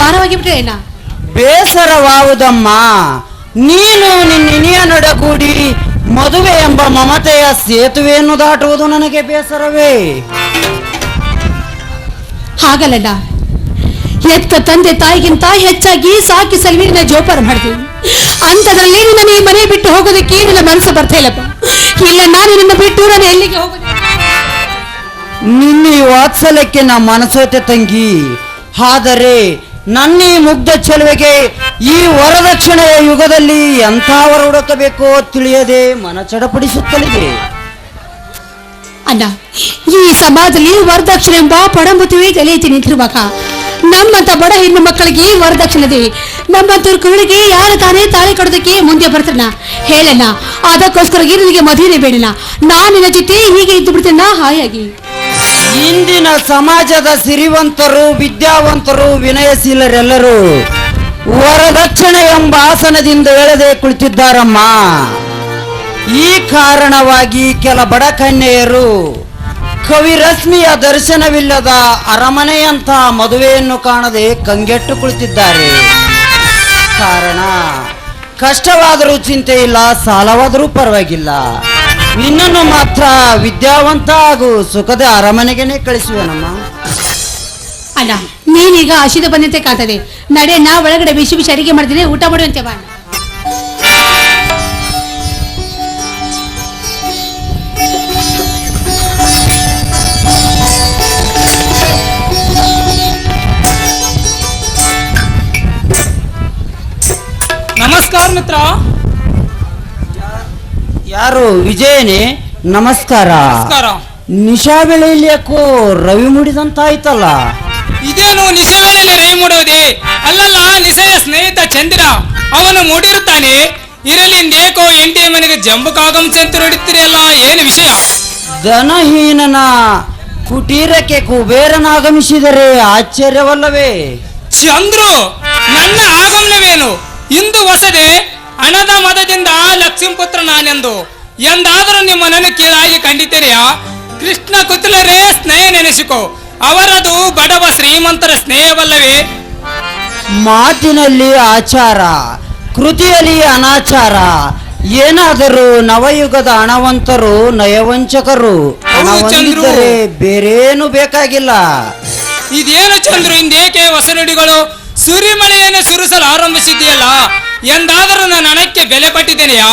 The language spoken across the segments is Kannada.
ಭಾರವಾಗಿ ಬಿಟ್ರೆ ಏನ? ಬೇಸರವಾವುದಮ್ಮ, ನೀನು ನಿನ್ನಿನಿಯ ನಡಗೂಡಿ ಮದುವೆ ಎಂಬ ಮಮತೆಯ ಸೇತುವೆಯನ್ನು ದಾಟುವುದು ನನಗೆ ಬೇಸರವೇ. ಹಾಗಲ್ಲಣ್ಣ, ಎತ್ತ ತಂದೆ ತಾಯಿಗಿಂತ ಹೆಚ್ಚಾಗಿ ಸಾಕಿ ಸಲ್ವೀರಿನ ಜೋಪಾನ ಮಾಡ್ತೀನಿ. ಅಂತದ್ರಲ್ಲಿ ನಿನ್ನ ಈ ಮನೆ ಬಿಟ್ಟು ಹೋಗೋದಕ್ಕೆ ನಿನ್ನ ಮನಸ್ಸು ಬರ್ತಾ ಇಲ್ಲಪ್ಪ. ಇಲ್ಲ, ನಾನು ನಿನ್ನ ಬಿಟ್ಟು ನಾನು ಎಲ್ಲಿಗೆ ಹೋಗೋದು? ನಿನ್ನ ಈ ವಾತ್ಸಲ್ಯಕ್ಕೆ ನಾ ಮನಸೋತೆ ತಂಗಿ. ಆದರೆ ನನ್ನ ಈ ಮುಗ್ಧ ಚೆಲುವೆಗೆ ಈ ವರದಕ್ಷಿಣೆಯ ಯುಗದಲ್ಲಿ ಎಂಥವರ ಹುಡುಕಬೇಕೋ ತಿಳಿಯದೆ ಮನ ಚಡಪಡಿಸುತ್ತಲಿದೆ. ಅಣ್ಣ, ಈ ಸಮಾಜದಲ್ಲಿ ವರದಕ್ಷಿಣೆ ಎಂಬ ಪಡಂಬುತ್ತುವೆ ತಲೆ ಎತ್ತಿ ನಿಂತಿರುವಾಗ ನಮ್ಮಂತ ಬಡ ಹೆಣ್ಣು ಮಕ್ಕಳಿಗೆ ವರದಕ್ಷಿಣೆ, ನಮ್ಮಂತ ಕರುಳಿಗೆ ಯಾರು ತಾನೇ ತಾಳಿ ಕೊಡೋದಕ್ಕೆ ಮುಂದೆ ಬರ್ತಾನ ಹೇಳಣ್ಣ. ಅದಕ್ಕೋಸ್ಕರ ನಿನಗೆ ಮದುವೆ ಬೇಡಣ್ಣ. ನಾನು ನಿನ್ನ ಜೊತೆ ಹೀಗೆ ಇದ್ದು ಬಿಡ್ತೇನ ಹಾಯಾಗಿ. ಇಂದಿನ ಸಮಾಜದ ಸಿರಿವಂತರು, ವಿದ್ಯಾವಂತರು, ವಿನಯಶೀಲರೆಲ್ಲರೂ ವರದಕ್ಷಿಣೆ ಎಂಬ ಆಸನದಿಂದ ಎಳೆದೇ ಕುಳಿತಿದ್ದಾರಮ್ಮ. ಈ ಕಾರಣವಾಗಿ ಕೆಲ ಬಡ ಕನ್ಯೆಯರು ಕವಿರಶ್ಮಿಯ ದರ್ಶನವಿಲ್ಲದ ಅರಮನೆಯಂಥ ಮದುವೆಯನ್ನು ಕಾಣದೆ ಕಂಗೆಟ್ಟು ಕುಳಿತಿದ್ದಾರೆ. ಕಾರಣ, ಕಷ್ಟವಾದರೂ ಚಿಂತೆ ಇಲ್ಲ, ಸಾಲವಾದರೂ ಪರವಾಗಿಲ್ಲ, ನಿನ್ನನ್ನು ಮಾತ್ರ ವಿದ್ಯಾವಂತ ಹಾಗೂ ಸುಖದ ಅರಮನೆಗೆನೆ ಕಳಿಸುವೆನಮ್ಮ. ಅಣ್ಣ, ನೀನೀಗ ಹಸಿದು ಬಂದಂತೆ ಕಾಣ್ತದೆ. ನಡೆ, ನಾ ಒಳಗಡೆ ಬಿಸಿ ಬಿಸಿ ಅಡಿಗೆ ಮಾಡ್ತೀನಿ, ಊಟ ಮಾಡುವಂತೆ ಬಾ. ನಮಸ್ಕಾರ ಮಿತ್ರ. ಯಾರು? ವಿಜಯನೇ? ನಮಸ್ಕಾರ. ನಮಸ್ಕಾರ. ನಿಶಾ ವೇಳೆಯಲ್ಲಿ ಯಾಕೋ ರವಿ ಮೂಡಿದಂತಾಯ್ತಲ್ಲ? ಇದೇನು ನಿಶಾ ವೇಳೆಯಲ್ಲಿ ರವಿ ಮೂಡೋದೆ? ಅಲ್ಲಲ್ಲ, ನಿಶೆಯ ಸ್ನೇಹಿತ ಚಂದ್ರ ಅವನು ಮೂಡಿರುತ್ತಾನೆ. ಇರಲಿ, ಇಂದೇಕೋ ಎಂಟಿ ಮನೆಗೆ ಜಂಬು ಕಾಗಂಸ ಅಂತ ಹೊಡಿತೀರಿ ಅಲ್ಲ, ಏನು ವಿಷಯ? ಧನಹೀನನ ಕುಟೀರಕ್ಕೆ ಕುಬೇರನಾಗಮಿಸಿದರೆ ಆಶ್ಚರ್ಯವಲ್ಲವೇ? ಚಂದ್ರು, ನನ್ನ ಆಗಮನವೇನು? ಇಂದು ಹೊಸದೆ ಹಣದ ಮದದಿಂದ ಲಕ್ಷ್ಮೀ ಪುತ್ರ ನಾನೆಂದು ಎಂದಾದರೂ ನಿಮ್ಮನನ್ನು ಕೀಳಾಗಿ ಕಂಡಿದ್ದೀರಿಯಾ? ಕೃಷ್ಣ ಕುತುಲರೇ ಸ್ನೇಹ ನೆನೆಸಿಕೋ. ಅವರದು ಬಡವ ಶ್ರೀಮಂತರ ಸ್ನೇಹವಲ್ಲವೇ? ಮಾತಿನಲ್ಲಿ ಆಚಾರ, ಕೃತಿಯಲ್ಲಿ ಅನಾಚಾರ. ಏನಾದರೂ ನವಯುಗದ ಹಣವಂತರು ನಯವಂಚಕರು. ಹಣ ಹೊಂದಿದ್ದರೆ ಬೇರೇನು ಬೇಕಾಗಿಲ್ಲ. ಇದೇನು ಚಂದ್ರು, ಇಂದೇಕೆ ಹೊಸ ನುಡಿಗಳು? ಸುರಿಮಳೆಯನ್ನು ಸುರಿಸಲು ಆರಂಭಿಸಿದೆಯಲ್ಲ, ಎಂದಾದರೂ ನಾನು ಹಣಕ್ಕೆ ಬೆಲೆ ಕೊಟ್ಟಿದ್ದೇನೆಯಾ?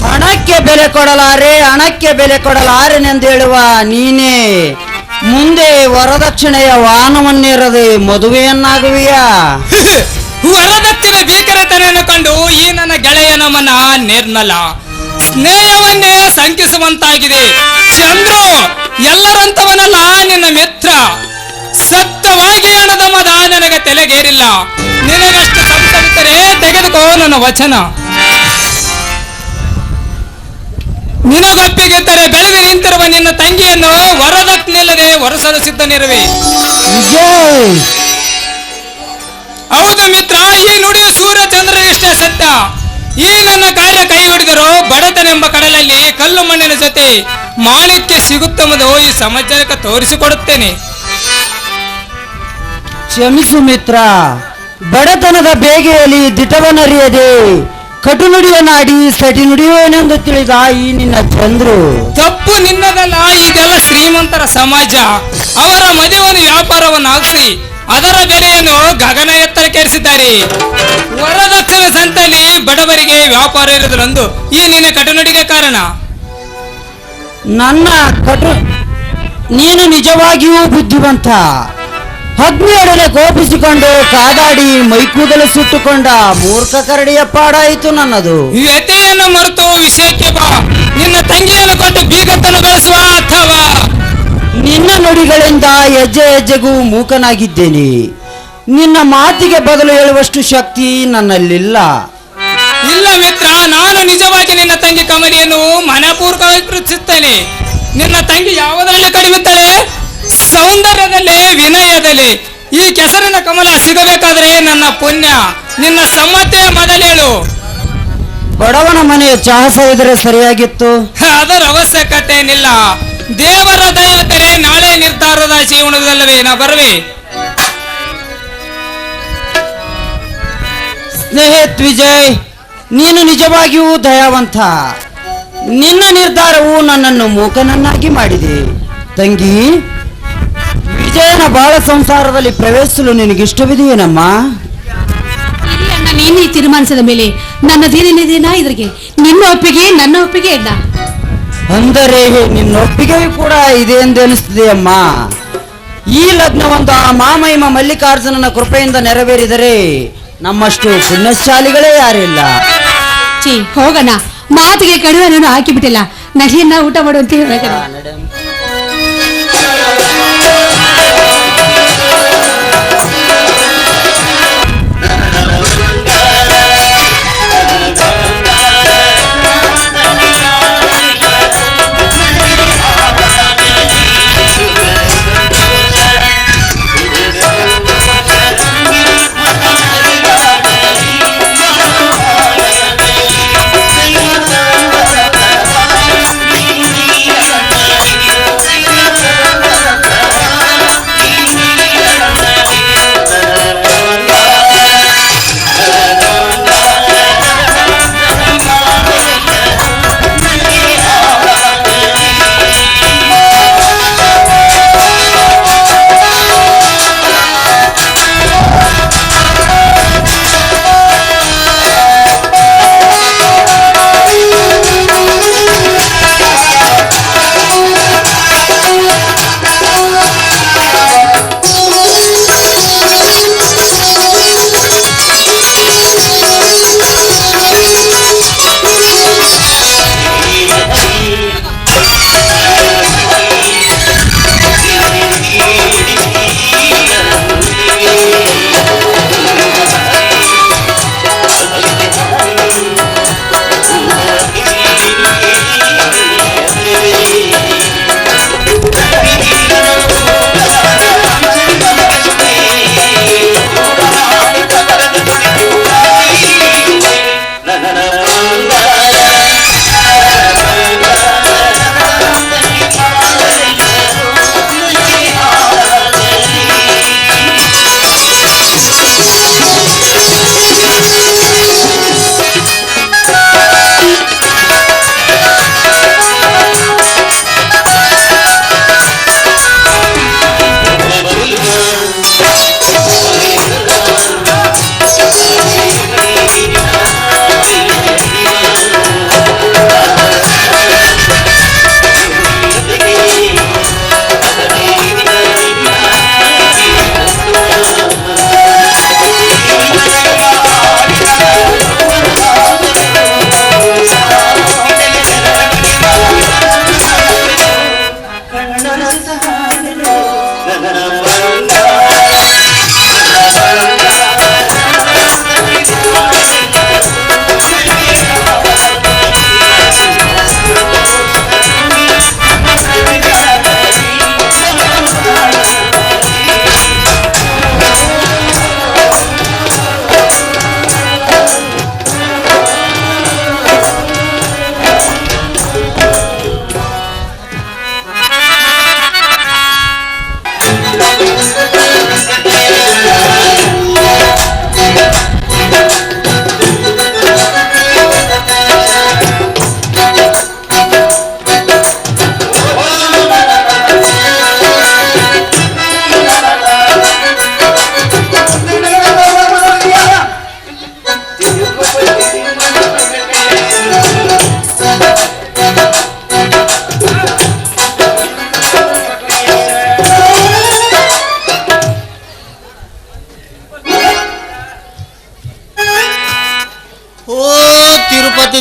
ಹಣಕ್ಕೆ ಬೆಲೆ ಕೊಡಲಾರೆ, ಹಣಕ್ಕೆ ಬೆಲೆ ಕೊಡಲಾರೆನೆಂದು ಹೇಳುವ ನೀನೇ ಮುಂದೆ ವರದಕ್ಷಿಣೆಯ ವಾಹನವನ್ನೇರದೆ ಮದುವೆಯನ್ನಾಗುವಿಯಾ? ವರದಕ್ಷಿಣೆ ಭೀಕರತನೆಯನ್ನು ಕಂಡು ಈ ನನ್ನ ಗೆಳೆಯನ ಮನ ನಿರ್ಮಲ ಸ್ನೇಹವನ್ನೇ ಶಂಕಿಸುವಂತಾಗಿದೆ. ಚಂದ್ರು, ಎಲ್ಲರಂತವನಲ್ಲ ನಿನ್ನ ಮಿತ್ರ. ಸತ್ಯವಾಗಿ ಹಣದ ಮದ ನನಗೆ ತಲೆಗೇರಿಲ್ಲ. ನಿನಗಷ್ಟು ಸಂತವಿದ್ದರೆ ತೆಗೆದುಕೋ ನನ್ನ ವಚನ. ನಿನಗೊಪ್ಪಿಗಿದ್ದರೆ ಬೆಳೆದು ನಿಂತಿರುವ ನಿನ್ನ ತಂಗಿಯನ್ನು ವರದಕ್ಷಿಣೆಯಿಲ್ಲದೆ ಹೊರಸಲು ಸಿದ್ಧನಿರುವೆ. ಹೌದು ಮಿತ್ರ, ಈ ನುಡಿಯು ಸೂರ್ಯ ಚಂದ್ರನಿಷ್ಟೇ ಸತ್ಯ. ಈ ನನ್ನ ಕಾರ್ಯ ಕೈ ಹಿಡಿದರೂ ಬಡತನೆಂಬ ಕಡಲಲ್ಲಿ ಕಲ್ಲು ಮಣ್ಣಿನ ಜೊತೆ ಮಾಣಿಕ್ಯ ಸಿಗುತ್ತಂಬುದು ಈ ಸಮಾಜಕ್ಕೆ ತೋರಿಸಿಕೊಡುತ್ತೇನೆ. ಕ್ಷಮಿಸು ಮಿತ್ರ, ಬಡತನದ ಬೇಗೆಯಲ್ಲಿ ದಿಟವನರಿಯದೆ ಕಟು ನುಡಿಯನ್ನಾಡಿ ಸಟಿ ನುಡಿಯುವನೆಂದು ತಿಳಿದ ಈ ನಿನ್ನ ಚಂದ್ರು. ತಪ್ಪು ನಿನ್ನದಲ್ಲ, ಇದೆಲ್ಲ ಶ್ರೀಮಂತರ ಸಮಾಜ. ಅವರ ಮದುವೆಯನ್ನು ವ್ಯಾಪಾರವನ್ನಾಗಿಸಿ ಅದರ ಬೆಲೆಯನ್ನು ಗಗನ ಎತ್ತರಕ್ಕೇರಿಸಿದ್ದಾರೆ. ವರದಕ್ಷಿಣೆ ಸಂತೆಯಲ್ಲಿ ಬಡವರಿಗೆ ವ್ಯಾಪಾರ ಇರುವುದರೊಂದು ಈ ನಿನ್ನ ಕಟುನುಡಿಗೆ ಕಾರಣ. ನನ್ನ ನೀನು ನಿಜವಾಗಿಯೂ ಬುದ್ಧಿವಂತ. ಅಗ್ನಿಯೊಡನೆ ಕೋಪಿಸಿಕೊಂಡು ಕಾದಾಡಿ ಮೈಕೂದಲು ಸುಟ್ಟುಕೊಂಡ ಮೂರ್ಖ ಕರಡಿಯ ಪಾಡಾಯಿತು ನನ್ನದು. ವ್ಯತೆಯನ್ನು ಮರೆತು ವಿಷಯಕ್ಕೆ ಬಾ. ನಿನ್ನ ತಂಗಿಯನ್ನು ಕೊಟ್ಟು ಬೀಗತ್ತನ್ನು ಬೆಳೆಸುವ ಅಥವಾ ನಿನ್ನ ನುಡಿಗಳಿಂದ ಹೆಜ್ಜೆ ಹೆಜ್ಜೆಗೂ ಮೂಕನಾಗಿದ್ದೇನೆ. ನಿನ್ನ ಮಾತಿಗೆ ಬದಲು ಹೇಳುವಷ್ಟು ಶಕ್ತಿ ನನ್ನಲ್ಲಿಲ್ಲ. ಇಲ್ಲ ಮಿತ್ರ, ನಾನು ನಿಜವಾಗಿ ನಿನ್ನ ತಂಗಿ ಕಮಲಿಯನ್ನು ಮನಪೂರ್ವಕವಾಗಿ ಪ್ರೀತಿಸುತ್ತೇನೆ. ನಿನ್ನ ತಂಗಿ ಯಾವುದರಲ್ಲಿ ಕಡಿಮೆತ್ತಾಳೆ? ಸೌಂದರ್ಯದಲ್ಲಿ, ವಿನಯದಲ್ಲಿ. ಈ ಕೆಸರಿನ ಕಮಲ ಸಿಗಬೇಕಾದ್ರೆ ನನ್ನ ಪುಣ್ಯ. ನಿನ್ನ ಸಮ್ಮತಿಯ ಮೊದಲೇಳು. ಬಡವನ ಮನೆಯ ಚಾಹಸ ಇದ್ರೆ ಸರಿಯಾಗಿತ್ತು. ಅದರ ಅವಶ್ಯಕತೆ ಏನಿಲ್ಲ. ದೇವರ ದಯವಿದ್ದರೆ ನಾಳೆ ನಿರ್ಧಾರದ ಜೀವನದಲ್ಲವೇ ನಾ ಬರುವೆ. ಸ್ನೇಹಿತ್ ವಿಜಯ್, ನೀನು ನಿಜವಾಗಿಯೂ ದಯಾವಂತ. ನಿನ್ನ ನಿರ್ಧಾರವು ನನ್ನನ್ನು ಮೂಕನನ್ನಾಗಿ ಮಾಡಿದೆ. ತಂಗಿ, ವಿಜಯನ ಬಾಳ ಸಂಸಾರದಲ್ಲಿ ಪ್ರವೇಶಿಸಲು ನಿನಗಿಷ್ಟವಿದೆಯೇನಮ್ಮ? ಇಲ್ಲಿ ಅಣ್ಣ, ನೀನೇ ತೀರ್ಮಾನಿಸಿದ ಮೇಲೆ ನನ್ನದೇನೇನಿದೆಯಾ ಇದ್ರಿಗೆ? ನಿನ್ನ ಒಪ್ಪಿಗೆ ನನ್ನ ಒಪ್ಪಿಗೆ ಅಣ್ಣ. ಅಂದರೆ ನಿನ್ನ ಒಪ್ಪಿಗೆಯೂ ಕೂಡ ಇದೆ ಎಂದು ಅನಿಸ್ತದೆಯಮ್ಮ. ಈ ಲಗ್ನವೊಂದು ಆ ಮಾಮಹಿಮ ಮಲ್ಲಿಕಾರ್ಜುನನ ಕೃಪೆಯಿಂದ ನೆರವೇರಿದರೆ ನಮ್ಮಷ್ಟು ಪುಣ್ಯಶಾಲಿಗಳೇ ಯಾರಿಲ್ಲ. ಹೋಗೋಣ, ಮಾತಿಗೆ ಕಡಿಮೆ ಹಾಕಿಬಿಟ್ಟಿಲ್ಲ. ನಡಿಯನ್ನ ಊಟ ಮಾಡುವಂತ ಹೇಳ.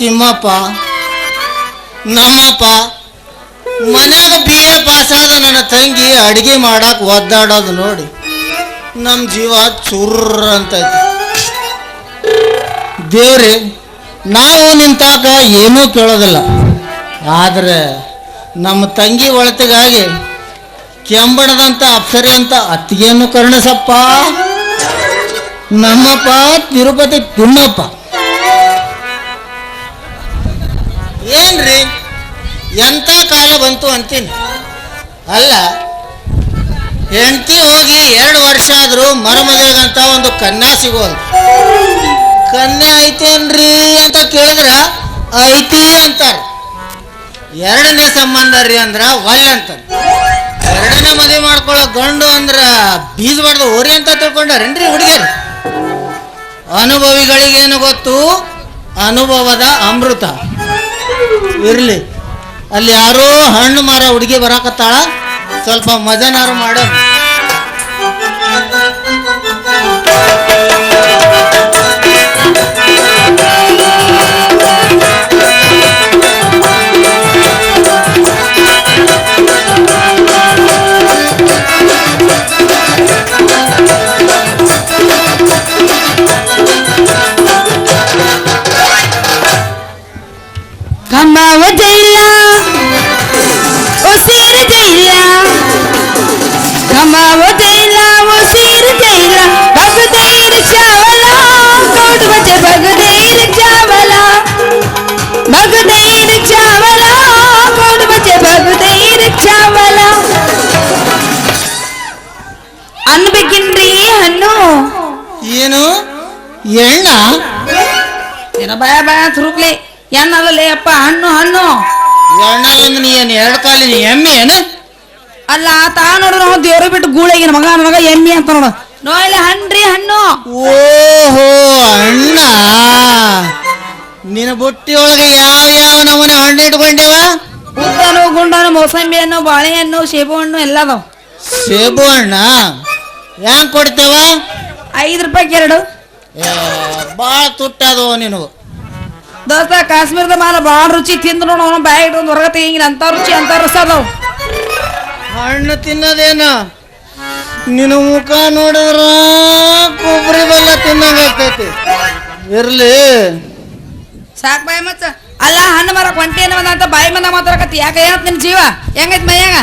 ತಿಮ್ಮಪ್ಪ, ನಮ್ಮಪ್ಪ ಮನ್ಯಾಗ BA ಪಾಸಾದ ನನ್ನ ತಂಗಿ ಅಡಿಗೆ ಮಾಡಕ್ಕೆ ಒದ್ದಾಡೋದು ನೋಡಿ ನಮ್ಮ ಜೀವ ಚುರ್ರ ಅಂತೈತಿ. ದೇವ್ರಿ, ನಾವು ನಿಂತಾಗ ಏನೂ ಕೇಳೋದಿಲ್ಲ, ಆದರೆ ನಮ್ಮ ತಂಗಿ ಒಳತಿಗಾಗಿ ಕೆಂಬಣದಂಥ ಅಪ್ಸರೆ ಅಂತ ಅತ್ತಿಗೆಯನ್ನು ಕರುಣಿಸಪ್ಪ. ನಮ್ಮಪ್ಪ ತಿರುಪತಿ ತಿಮ್ಮಪ್ಪ. ಏನ್ರಿ ಎಂಥ ಕಾಲ ಬಂತು ಅಂತೀನಿ. ಅಲ್ಲ, ಹೆಂಡತಿ ಹೋಗಿ 2 ವರ್ಷ ಆದರೂ ಮರಮದುವೆಗಂತ ಒಂದು ಕನ್ಯಾ ಸಿಗೋದು. ಕನ್ಯೆ ಐತೇನ್ರಿ ಅಂತ ಕೇಳಿದ್ರ ಐತಿ ಅಂತಾರ. ಎರಡನೇ ಸಂಬಂಧ ರೀ ಅಂದ್ರ ಒಲ್ಲೆ ಅಂತಾರ. ಎರಡನೇ ಮದುವೆ ಮಾಡ್ಕೊಳ್ಳೋ ಗಂಡು ಅಂದ್ರ ಬೀಜಬಾರ್ದು ಓರಿ ಅಂತ ತಿಳ್ಕೊಂಡಾರೇನ್ರಿ ಹುಡುಗಿಯರು? ಅನುಭವಿಗಳಿಗೇನು ಗೊತ್ತು, ಅನುಭವದ ಅಮೃತ. ಇರ್ಲಿ, ಅಲ್ಲಿ ಯಾರೋ ಹಣ್ಣು ಮಾರ ಹುಡುಗಿ ಬರಾಕತ್ತಾಳ, ಸ್ವಲ್ಪ ಮಜನಾರು ಮಾಡೋ. ಕಮ್ಮವ ಜೈಲ ಉಸಿರು ಜೈಲ, ಕಮ್ಮವ ಜೈಲ ಉಸಿರು ಜೈಲ, ಭಗದೇರ ಚಾವಲ ಕೋಟ್ ಬಚ್ಚೆ ಭಗದೇರ ಚಾವಲ, ಭಗದೇರ ಚಾವಲ ಕೋಟ್ ಬಚ್ಚೆ ಭಗದೇರ ಚಾವಲ. ಅನ್ಬೇಕಿನ್ರಿ ಹಣ್ಣು? ಏನು ಎಣ್ಣ? ಏನ ಬಾಯ ಬಾಯ ತುರುಕ್ಲಿ ಏನಲ್ಲೇ ಅಪ್ಪ ಹಣ್ಣು ಹಣ್ಣು. ಎಣ್ಣ ನೀ ಏನು ಎರಡು ಕಾಲಿನ ಎಮ್ಮೆ ಏನು? ಅಲ್ಲ ತಾ ನೋಡು, ನಾವು ದೇವ್ರ ಬಿಟ್ಟು ಗೂಳೆಗಿನ ಮಗ ನನ್ನ ಮಗ ಎಮ್ಮಿ ಅಂತ ನೋಡು. ನೋಯ್ಲೆ ಹಣ್ಣ್ರಿ ಹಣ್ಣು. ಓಹೋ ಅಣ್ಣ, ನಿನ್ನ ಬುಟ್ಟಿ ಒಳಗೆ ಯಾವ ಯಾವ ನಮೂನೆ ಹಣ್ಣು ಇಟ್ಕೊಂಡೇವ? ಉದ್ದನು ಗುಂಡನು ಮೋಸಂಬಿ ಹಣ್ಣು, ಬಾಳೆಹಣ್ಣು, ಸೇಬು ಹಣ್ಣು ಎಲ್ಲ ಅದಾವ. ಸೇಬು ಹಣ್ಣ ಹೆಂಗ್ ಕೊಡ್ತೇವ? 5 ರೂಪಾಯಿಗೆ 2. ಭಾಳ ತುಟ್ಟದು ನೀನು. ದೋಸ್ತ ಕಾಶ್ಮೀರದ ಮಾಲ ಭಾಳ ರುಚಿ, ತಿಂದು ನೋಡು ಅವನು ಬಾಯಿ ಇಟ್ಟು ಹೊರಗೆ ತೆಗಿಂಗಿಲ್ಲ, ಅಂತ ರುಚಿ ಅಂತ ರಸ ಅದಾವ. ಹಣ್ಣು ತಿನ್ನೋದೇನ? ನಿನ್ನ ಮುಖ ನೋಡಿದ್ರ ಕೊಬ್ಬರಿ ಬೆಲ್ಲ ತಿನ್ನಂಗಾಗ್ತೈತಿ. ಇರ್ಲಿ ಸಾಕ್ ಬಾಯಿ ಮಚ್ಚ. ಅಲ್ಲ ಹಣ್ಣು ಮರ ಕೊಂಟಿ ಏನೋ ಅಂತ ಬಾಯಿ ಮಂದ ಮಾತಾಡಕತ್ತಿ, ಯಾಕೆ ಏನಂತ ನಿನ್ನ ಜೀವ ಹೆಂಗೈತಿ ಮೈಯಾಗ?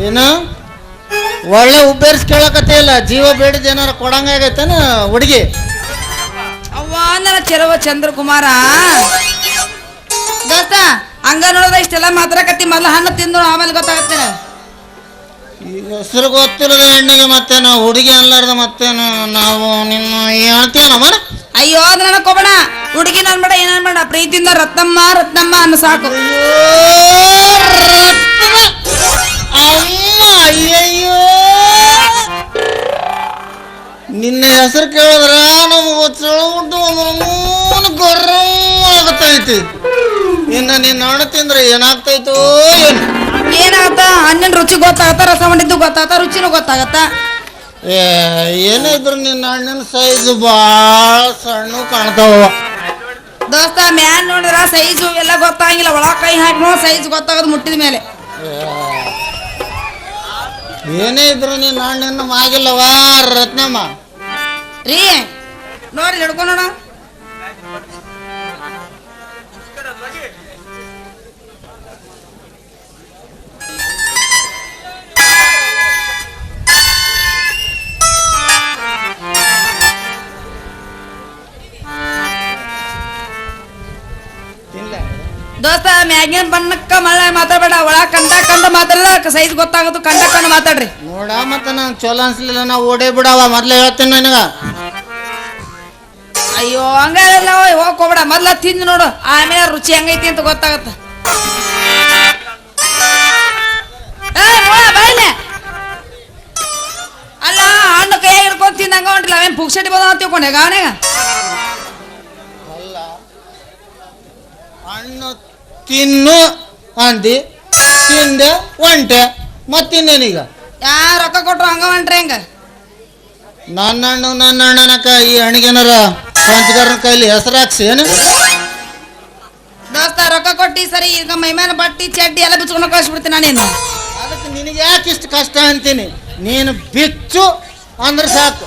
ಏನು ಒಳ್ಳೆ ಉಬ್ಬೇರ್ಸ್ ಕೇಳಕತ್ತೇ ಇಲ್ಲ, ಜೀವ ಬೇಡಿದ ಏನಾರ ಕೊಡಂಗಾಗೈತೇನ ಹುಡುಗಿ? ಅವ್ವ ನನ್ನ ಚೆಲುವ ಚಂದ್ರಕುಮಾರ. ದೋಸ್ತ ಹಂಗ ನೋಡೋದ ಇಷ್ಟೆಲ್ಲ ಮಾತಾಡಕತ್ತಿ, ಮೊದ್ಲು ಹಣ್ಣು ತಿಂದು ಆಮೇಲೆ ಗೊತ್ತಾಗತ್ತೇನೆ. ಈಗ ಹೆಸರು ಗೊತ್ತಿರೋದ ಹೆಣ್ಣಿಗೆ ಮತ್ತೇನು ಹುಡುಗಿ ಅನ್ಲಾರ್ದ ಮತ್ತೇನು ನಾವು ನಿನ್ನ ಹೇಳ್ತೀಯಲ್ಲ ಮರ? ಅಯ್ಯೋ ಅದು ನನಗೆ ಕೊಬೇಡ, ಹುಡುಗಿ ಅನ್ಬೇಡ ಏನ್ ಅನ್ಬೇಡ, ಪ್ರೀತಿಯಿಂದ ರತ್ನಮ್ಮ ರತ್ನಮ್ಮ ಅನ್ನ ಸಾಕು. ಅಮ್ಮ ಅಯ್ಯಯ್ಯೋ, ನಿನ್ನ ಹೆಸರು ಕೇಳಿದ್ರ ನಮಗ ಚಳುವುದು ಗರಂ ಆಗತೈತಿ. ಇನ್ನು ನಿನ್ನ ಹಣ್ಣು ತಿಂದ್ರೆ ಏನಾಗ್ತೈತೋ ಏನು? ಏನಾಗತ್ತ? ಹಣ್ಣಿನ ರುಚಿ ಗೊತ್ತಾಗತ್ತ, ರಸ ಮಾಡಿದ್ದು ಗೊತ್ತಾಗತ್ತ, ರುಚಿನೂ ಗೊತ್ತಾಗತ್ತ. ಏನೇ ಇದ್ರು ನಿನ್ನ ಹಣ್ಣಿನ ಸೈಜ್ ಭಾಳ ಸಣ್ಣ ಕಾಣ್ತಾವ. ದೋಸ್ತ ಮ್ಯಾನ್ ನೋಡಿದ್ರ ಸೈಜು ಎಲ್ಲ ಗೊತ್ತಾಗಿಲ್ಲ, ಒಳಗ ಕೈ ಹಾಕಿ ನೋಡಿ ಸೈಜ್ ಗೊತ್ತಾಗೋದು ಮುಟ್ಟಿದ ಮೇಲೆ. ಏನೇ ಇದ್ರು ನಿನ್ನ ಹಣ್ಣಿನ ಮಾಗಿಲ್ಲವಾ ರತ್ನಮ್ಮ? ರೀ ನೋಡ್ರಿ ಹಿಡ್ಕೊಂಡೋಣ. ದೋಸ್ತ ಮ್ಯಾಗಿನ ಬಣ್ಣಕ್ಕ ಮಳೆ ಮಾತಾಡಬೇಡ, ಒಳ ಕಂಡ ಮಾತಾಡಲ್ಲ, ಸೈಜ್ ಗೊತ್ತಾಗೋದು ಕಂಡ ಮಾತಾಡ್ರಿ. ನೋಡ ಮತ್ತೆ ನಂಗೆ ಚಲೋ ಅನ್ಸ್ಲಿಲ್ಲ, ನಾವು ಓಡೇ ಬಿಡವ. ಮೊದ್ಲು ಹೇಳ್ತೀನಿ ನನಗ. ಅಯ್ಯೋ ಹಂಗೆಲ್ಲ ಹೋಗ್ಕೋಬೇಡ, ಮೊದ್ಲ ತಿಂದು ನೋಡು, ಆಮೇಲೆ ರುಚಿ ಹೆಂಗೈತಿ ಅಂತ ಗೊತ್ತಾಗತ್ತ. ಅಲ್ಲ ಹಣ್ಣು ಕೈ ಹಿಡ್ಕೊಂಡು ತಿಂದಂಗ ಹೊಂಟಿಲ್ಲ, ಅವೇನು ಪುಕ್ಷಟಿ ಬಂದ ಅಂತ ತಿಳ್ಕೊಂಡೆ ಗಾವನೆಗ. ಅಲ್ಲ ಹಣ್ಣು ತಿನ್ನು ಅಂದಿ, ತಿಂದೆ ಒಂಟೆ, ಮತ್ತಿನ್ನೇನೀಗ? ಯಾರು ರೊಕ್ಕ ಕೊಟ್ರು ಹಂಗ ಹೊಂಟ್ರಿ ಹೆಂಗ? ನನ್ನ ಅಣ್ಣನಕ ಈ ಹಣ್ಣಿಗೇನಾರ ಪಂಚಗಾರನ ಕೈಲಿ ಹೆಸರು ಹಾಕ್ಸಿ ಏನು? ದೋಸ್ತ ರೊಕ್ಕ ಕೊಟ್ಟಿ ಸರಿ, ಈಗ ಮೈಮೇನ ಬಟ್ಟಿ ಚಡ್ಡಿ ಎಲ್ಲ ಬಿಚ್ಕೊಂಡು ಕಳಿಸ್ಬಿಡ್ತೀನಿ ನಾನೇನು. ಅದಕ್ಕೆ ನಿನಗೆ ಯಾಕೆ ಇಷ್ಟು ಕಷ್ಟ ಅಂತೀನಿ? ನೀನು ಬಿಚ್ಚು ಅಂದ್ರೆ ಸಾಕು.